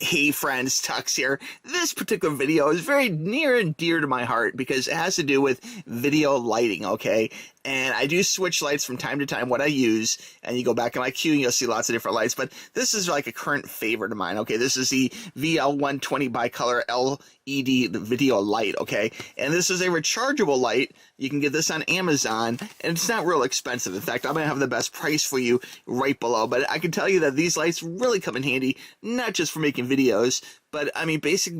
Hey friends, TUXX here. This particular video is very near and dear to my heart because it has to do with video lighting, okay? And I do switch lights from time to time, what I use, and you go back in my queue and you'll see lots of different lights, but this is like a current favorite of mine, okay? This is the VL120 bicolor LED video light, okay? And this is a rechargeable light. You can get this on Amazon, and it's not real expensive. In fact, I'm going to have the best price for you right below, but I can tell you that these lights really come in handy, not just for making videos, but I mean, basic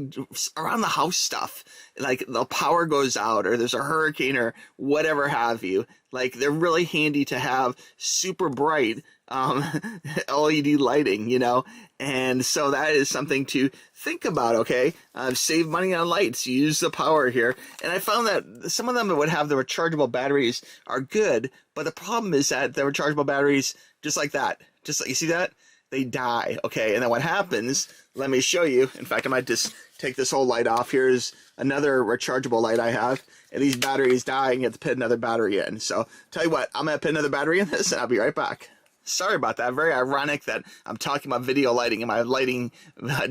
around the house stuff, like the power goes out or there's a hurricane or whatever have you. Like, they're really handy to have super bright LED lighting, you know, and so that is something to think about, okay? Save money on lights, use the power here, and I found that some of them that would have the rechargeable batteries are good, but the problem is that the rechargeable batteries, just like that, just like, you see that? They die, okay? And then what happens, let me show you. In fact, I might just take this whole light off. Here's another rechargeable light I have, and these batteries die, and you have to put another battery in. So, tell you what, I'm going to put another battery in this, and I'll be right back. Sorry about that. Very ironic that I'm talking about video lighting and my lighting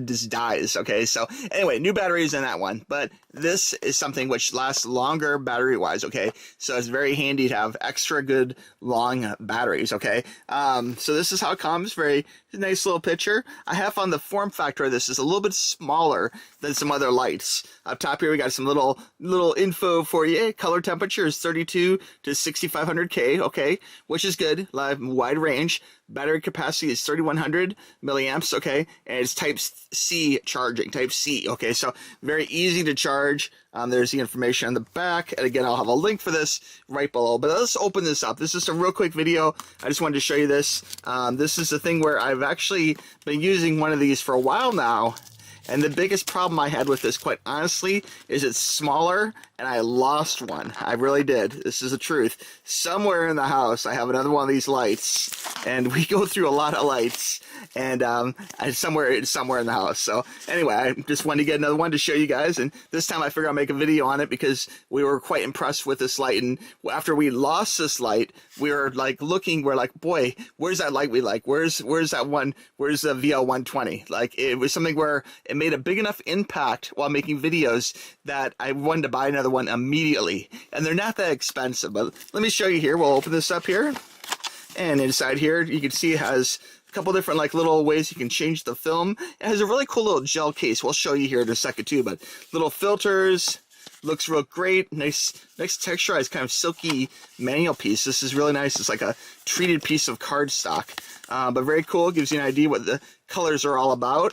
just dies, okay? So, anyway, new batteries in that one. But this is something which lasts longer battery-wise, okay? So, it's very handy to have extra good long batteries, okay? So, this is how it comes. Very nice little picture. I have found the form factor of this is a little bit smaller than some other lights. Up top here, we got some little info for you. Color temperature is 32 to 6500K, okay? Which is good. Wide range. Battery capacity is 3100 milliamps, okay, and it's type C charging, type C, okay, so very easy to charge. There's the information on the back, and again, I'll have a link for this right below, but let's open this up. This is a real quick video. I just wanted to show you this. This is the thing where I've actually been using one of these for a while now, and the biggest problem I had with this, quite honestly, is it's smaller, and I lost one. I really did. This is the truth. Somewhere in the house, I have another one of these lights, and we go through a lot of lights, and somewhere in the house. So anyway, I just wanted to get another one to show you guys, and this time I figured I'll make a video on it because we were quite impressed with this light, and after we lost this light, we were like looking, we're like, boy, where's that light we like? Where's that one? Where's the VL120? Like, it was something where it made a big enough impact while making videos that I wanted to buy another one immediately, and they're not that expensive. But let me show you here. We'll open this up here, and inside here you can see it has a couple different like little ways you can change the film. It has a really cool little gel case. We'll show you here in a second too, but little filters. Looks real great. Nice texturized kind of silky manual piece. This is really nice. It's like a treated piece of cardstock, but very cool. Gives you an idea what the colors are all about.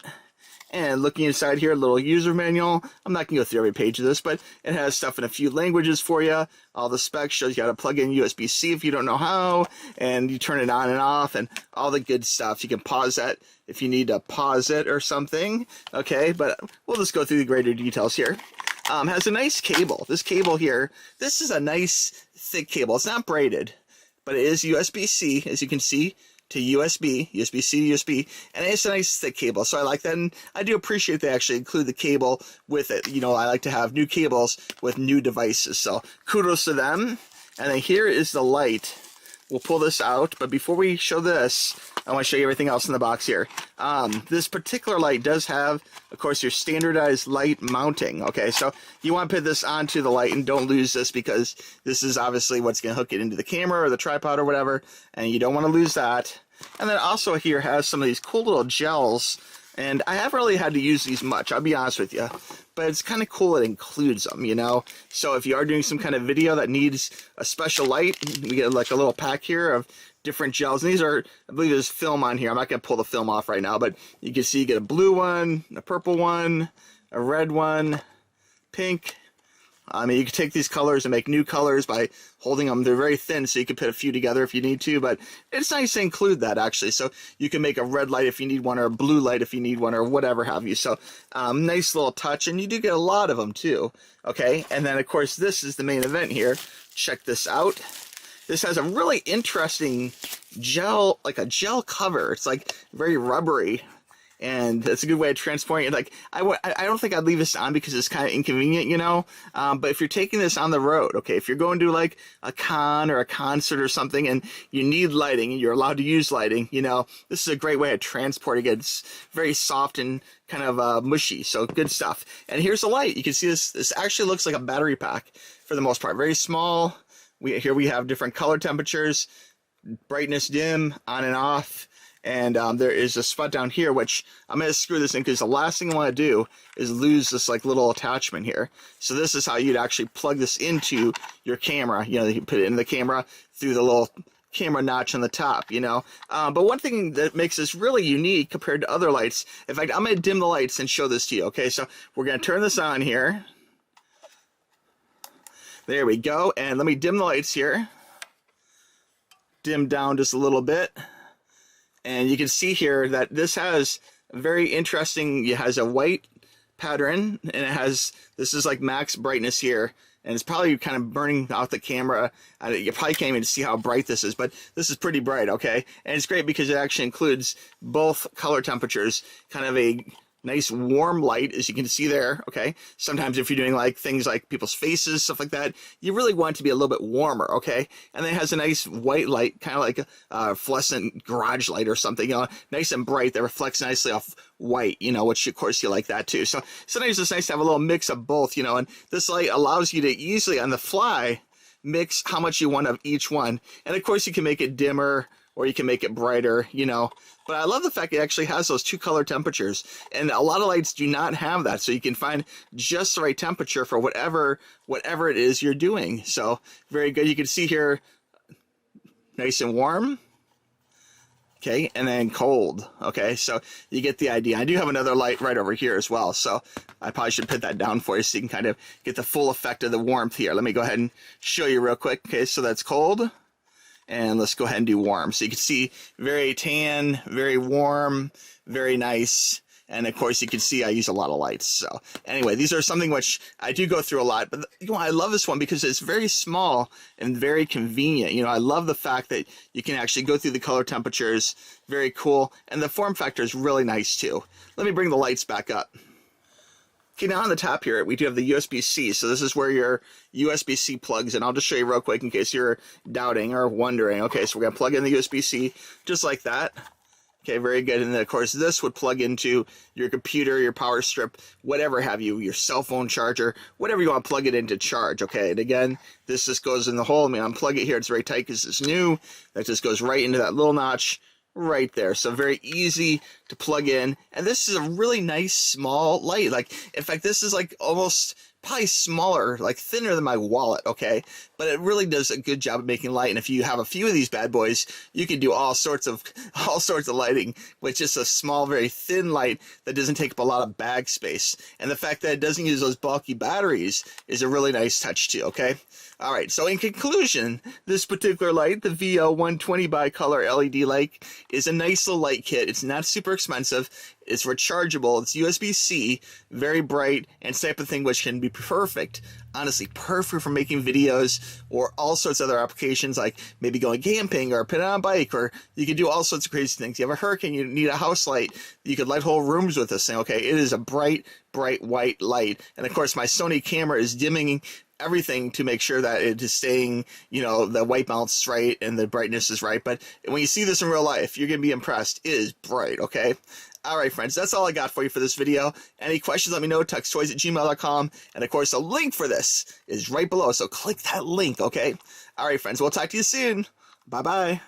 And looking inside here, a little user manual. I'm not going to go through every page of this, but it has stuff in a few languages for you. All the specs shows you how to plug in USB-C if you don't know how, and you turn it on and off, and all the good stuff. You can pause that if you need to pause it or something. Okay, but we'll just go through the greater details here. Has a nice cable. This cable here, this is a nice thick cable. It's not braided, but it is USB-C, as you can see, to USB, USB-C to USB, and it's a nice thick cable, so I like that, and I do appreciate they actually include the cable with it. You know, I like to have new cables with new devices, so kudos to them. And then here is the light. We'll pull this out, but before we show this, I want to show you everything else in the box here. This particular light does have, of course, your standardized light mounting, okay? So you want to put this onto the light and don't lose this because this is obviously what's going to hook it into the camera or the tripod or whatever, and you don't want to lose that. And then also here has some of these cool little gels, and I haven't really had to use these much, I'll be honest with you, but it's kind of cool it includes them, you know? So if you are doing some kind of video that needs a special light, we get like a little pack here of different gels, and these are, I believe there's film on here. I'm not going to pull the film off right now, but you can see you get a blue one, a purple one, a red one, pink. I mean, you can take these colors and make new colors by holding them. They're very thin, so you can put a few together if you need to, but it's nice to include that, actually. So you can make a red light if you need one, or a blue light if you need one, or whatever have you. So nice little touch, and you do get a lot of them, too. Okay, and then, of course, this is the main event here. Check this out. This has a really interesting gel, like a gel cover. It's like very rubbery. and that's a good way of transporting it. Like, I don't think I'd leave this on because it's kind of inconvenient, you know, but if you're taking this on the road, okay, if you're going to like a con or a concert or something and you need lighting and you're allowed to use lighting, you know, this is a great way of transporting it. It's very soft and kind of mushy, so good stuff. And here's the light. You can see this actually looks like a battery pack for the most part. Very small. Here we have different color temperatures, brightness, dim, on and off. And there is a spot down here, which I'm going to screw this in because the last thing I want to do is lose this like little attachment here. So this is how you'd actually plug this into your camera. You know, you put it in the camera through the little camera notch on the top, you know. But one thing that makes this really unique compared to other lights, in fact, I'm going to dim the lights and show this to you. Okay, so we're going to turn this on here. There we go. And let me dim the lights here. Dim down just a little bit. And you can see here that this has very interesting, it has a white pattern, and it has, this is like max brightness here, and it's probably kind of burning out the camera. You probably can't even see how bright this is, but this is pretty bright, okay? And it's great because it actually includes both color temperatures, kind of a nice warm light, as you can see there, okay? Sometimes if you're doing like things like people's faces, stuff like that, you really want it to be a little bit warmer, okay? And then it has a nice white light, kind of like a fluorescent garage light or something, you know, nice and bright that reflects nicely off white, you know, which of course you like that too. So sometimes it's nice to have a little mix of both, you know, and this light allows you to easily on the fly mix how much you want of each one. And of course you can make it dimmer or you can make it brighter, you know. But I love the fact it actually has those two color temperatures. And a lot of lights do not have that. So you can find just the right temperature for whatever it is you're doing. So very good. You can see here, nice and warm. Okay, and then cold. Okay, so you get the idea. I do have another light right over here as well. So I probably should put that down for you so you can kind of get the full effect of the warmth here. Let me go ahead and show you real quick. Okay, so that's cold. And let's go ahead and do warm. So you can see very tan, very warm, very nice. And of course you can see I use a lot of lights. So anyway, these are something which I do go through a lot, but you know, I love this one because it's very small and very convenient. You know, I love the fact that you can actually go through the color temperatures. Very cool. And the form factor is really nice too. Let me bring the lights back up. Okay, now on the top here, we do have the USB-C. So this is where your USB-C plugs in. I'll just show you real quick in case you're doubting or wondering. Okay, so we're going to plug in the USB-C just like that. Okay, very good. And then, of course, this would plug into your computer, your power strip, whatever have you, your cell phone charger, whatever you want to plug it in to charge. Okay, and again, this just goes in the hole. I mean, unplug it here. It's very tight because it's new. That just goes right into that little notch right there. So very easy to plug in. And this is a really nice small light. Like, in fact, this is like almost probably smaller, like thinner than my wallet, okay? But it really does a good job of making light. And if you have a few of these bad boys, you can do all sorts of lighting with just a small, very thin light that doesn't take up a lot of bag space. And the fact that it doesn't use those bulky batteries is a really nice touch too, okay? All right, so in conclusion, this particular light, the VL120 bi-color LED light, is a nice little light kit. It's not super expensive. It's rechargeable. It's USB-C, very bright, and it's the type of thing which can be perfect, honestly, perfect for making videos or all sorts of other applications, like maybe going camping or putting on a bike, or you can do all sorts of crazy things. You have a hurricane, you need a house light, you could light whole rooms with this thing, okay? It is a bright, bright white light. And of course, my Sony camera is dimming everything to make sure that it is staying, you know, the white balance is right and the brightness is right. But when you see this in real life, you're going to be impressed. It is bright, okay? All right, friends, that's all I got for you for this video. Any questions, let me know, tuxtoys@gmail.com. And, of course, the link for this is right below, so click that link, okay? All right, friends, we'll talk to you soon. Bye-bye.